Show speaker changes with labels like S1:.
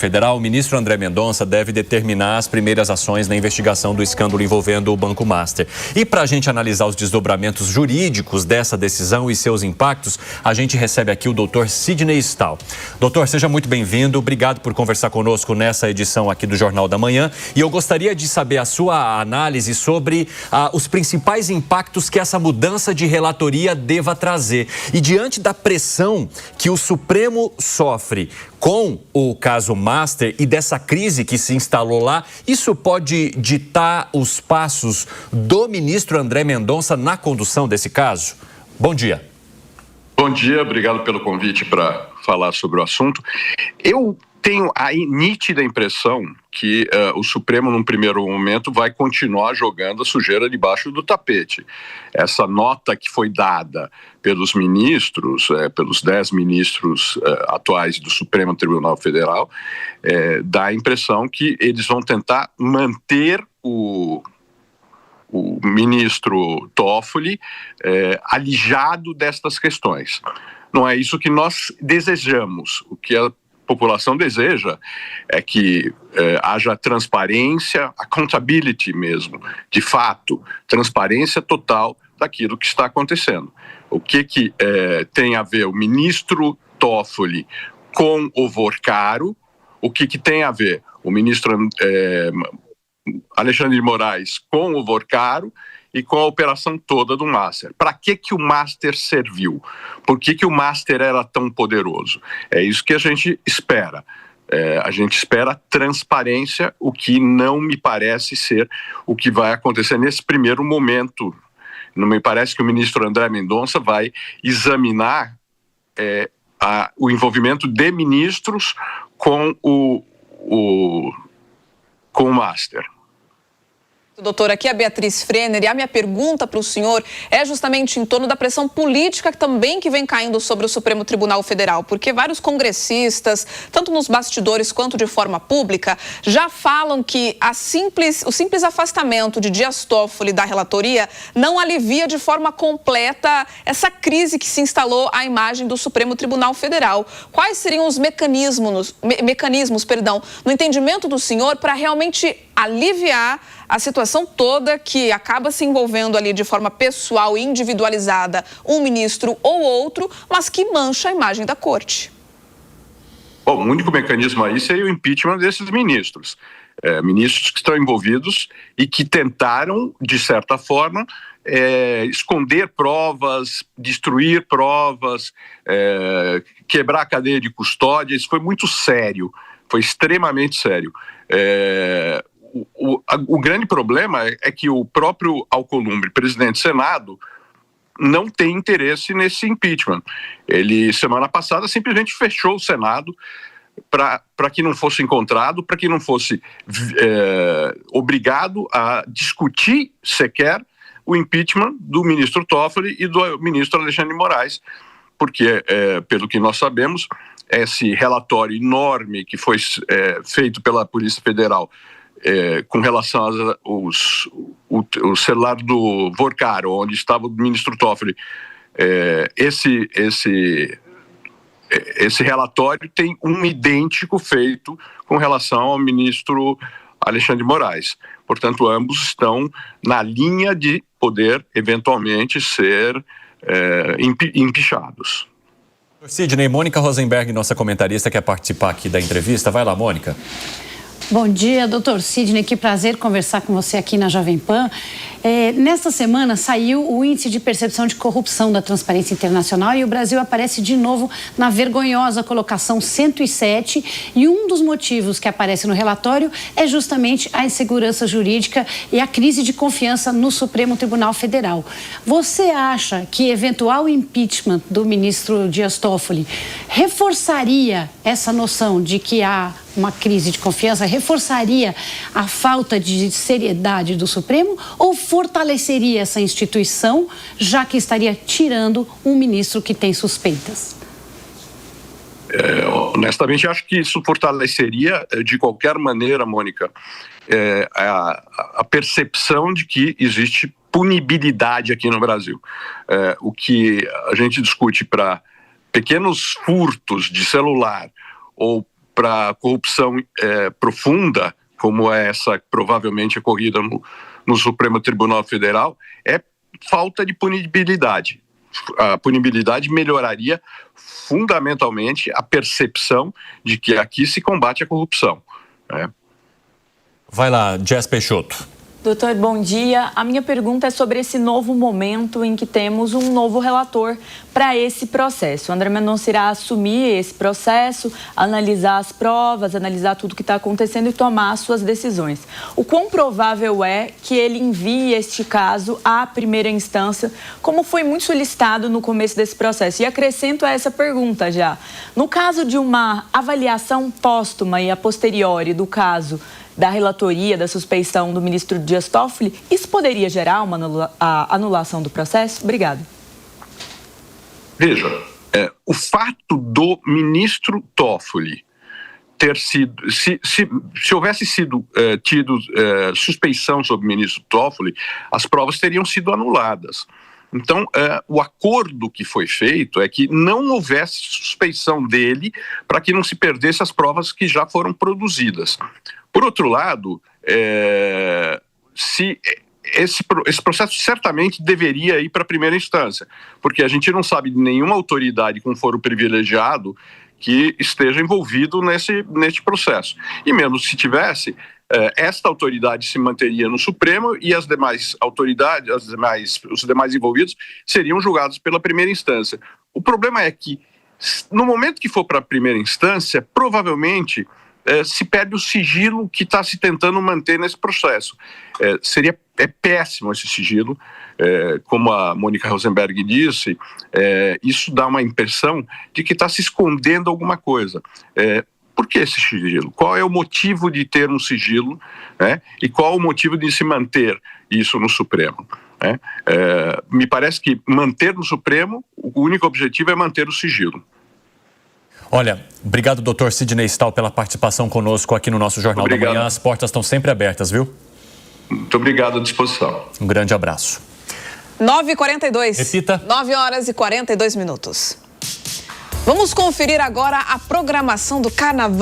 S1: Federal, o ministro André Mendonça deve determinar as primeiras ações na investigação do escândalo envolvendo o Banco Master. E para a gente analisar os desdobramentos jurídicos dessa decisão e seus impactos, a gente recebe aqui o doutor Sidney Stahl. Doutor, seja muito bem-vindo. Obrigado por conversar conosco nessa edição aqui do Jornal da Manhã. E eu gostaria de saber a sua análise sobre os principais impactos que essa mudança de relatoria deva trazer. E diante da pressão que o Supremo sofre com o caso Master e dessa crise que se instalou lá, isso pode ditar os passos do ministro André Mendonça na condução desse caso? Bom dia.
S2: Bom dia, obrigado pelo convite para falar sobre o assunto. Eu tenho a nítida impressão que o Supremo, num primeiro momento, vai continuar jogando a sujeira debaixo do tapete. Essa nota que foi dada pelos ministros, pelos 10 ministros atuais do Supremo Tribunal Federal, dá a impressão que eles vão tentar manter o ministro Toffoli alijado destas questões. Não é isso que nós desejamos. O que a população deseja é que haja transparência, accountability mesmo, de fato, transparência total daquilo que está acontecendo. O que tem a ver o ministro Toffoli com o Vorcaro, o que tem a ver o ministro Alexandre de Moraes com o Vorcaro e com a operação toda do Master. Para que o Master serviu? Por que o Master era tão poderoso? É isso que a gente espera. A gente espera transparência, o que não me parece ser o que vai acontecer nesse primeiro momento. Não me parece que o ministro André Mendonça vai examinar o envolvimento de ministros com o Master.
S3: Doutor, aqui é a Beatriz Frenner e a minha pergunta para o senhor é justamente em torno da pressão política que vem caindo sobre o Supremo Tribunal Federal, porque vários congressistas, tanto nos bastidores quanto de forma pública, já falam que o simples afastamento de Dias Toffoli da relatoria não alivia de forma completa essa crise que se instalou à imagem do Supremo Tribunal Federal. Quais seriam os mecanismos, no entendimento do senhor para realmente aliviar a situação toda que acaba se envolvendo ali de forma pessoal e individualizada um ministro ou outro, mas que mancha a imagem da corte?
S2: Bom, o único mecanismo aí seria o impeachment desses ministros. Ministros que estão envolvidos e que tentaram, de certa forma, esconder provas, destruir provas, quebrar a cadeia de custódia. Isso foi muito sério, foi extremamente sério. O grande problema é que o próprio Alcolumbre, presidente do Senado, não tem interesse nesse impeachment. Ele, semana passada, simplesmente fechou o Senado para que não fosse encontrado, para que não fosse obrigado a discutir sequer o impeachment do ministro Toffoli e do ministro Alexandre de Moraes, porque, pelo que nós sabemos, esse relatório enorme que foi feito pela Polícia Federal com relação ao celular do Vorcaro, onde estava o ministro Toffoli, esse relatório tem um idêntico feito com relação ao ministro Alexandre de Moraes. Portanto, ambos estão na linha de poder, eventualmente, ser empichados.
S1: Sidney, Mônica Rosenberg, nossa comentarista, quer participar aqui da entrevista. Vai lá, Mônica.
S4: Bom dia, doutor Sidney, que prazer conversar com você aqui na Jovem Pan. Nesta semana saiu o Índice de Percepção de Corrupção da Transparência Internacional e o Brasil aparece de novo na vergonhosa colocação 107, e um dos motivos que aparece no relatório é justamente a insegurança jurídica e a crise de confiança no Supremo Tribunal Federal. Você acha que eventual impeachment do ministro Dias Toffoli reforçaria essa noção de que há uma crise de confiança, reforçaria a falta de seriedade do Supremo ou fortaleceria essa instituição, já que estaria tirando um ministro que tem suspeitas?
S2: Honestamente, acho que isso fortaleceria, de qualquer maneira, Mônica, a percepção de que existe punibilidade aqui no Brasil. O que a gente discute para pequenos furtos de celular ou para corrupção profunda, como é essa provavelmente ocorrida no Supremo Tribunal Federal, é falta de punibilidade. A punibilidade melhoraria fundamentalmente a percepção de que aqui se combate a corrupção.
S1: Vai lá, Jess Peixoto.
S5: Doutor, bom dia. A minha pergunta é sobre esse novo momento em que temos um novo relator para esse processo. O André Mendonça irá assumir esse processo, analisar as provas, analisar tudo o que está acontecendo e tomar as suas decisões. O quão provável é que ele envie este caso à primeira instância, como foi muito solicitado no começo desse processo? E acrescento a essa pergunta já. No caso de uma avaliação póstuma e a posteriori do caso da relatoria da suspeição do ministro Dias Toffoli, isso poderia gerar uma anulação do processo? Obrigada.
S2: Veja, o fato do ministro Toffoli ter sido, se houvesse sido tido suspeição sobre o ministro Toffoli, as provas teriam sido anuladas. Então, o acordo que foi feito é que não houvesse suspeição dele para que não se perdesse as provas que já foram produzidas. Por outro lado, esse processo certamente deveria ir para a primeira instância, porque a gente não sabe de nenhuma autoridade com foro privilegiado que esteja envolvido neste processo. E mesmo se tivesse, esta autoridade se manteria no Supremo e as demais autoridades, os demais envolvidos seriam julgados pela primeira instância. O problema é que, no momento que for para a primeira instância, provavelmente se perde o sigilo que está se tentando manter nesse processo. É péssimo esse sigilo, como a Mônica Rosenberg disse, isso dá uma impressão de que está se escondendo alguma coisa. Por que esse sigilo? Qual é o motivo de ter um sigilo, né? E qual o motivo de se manter isso no Supremo? Me parece que manter no Supremo, o único objetivo é manter o sigilo.
S1: Olha, obrigado, doutor Sidney Stahl, pela participação conosco aqui no nosso Jornal da Manhã. As portas estão sempre abertas, viu?
S2: Muito obrigado, à disposição.
S1: Um grande abraço.
S3: 9h42.
S1: Repita.
S3: 9h42. Vamos conferir agora a programação do Carnaval.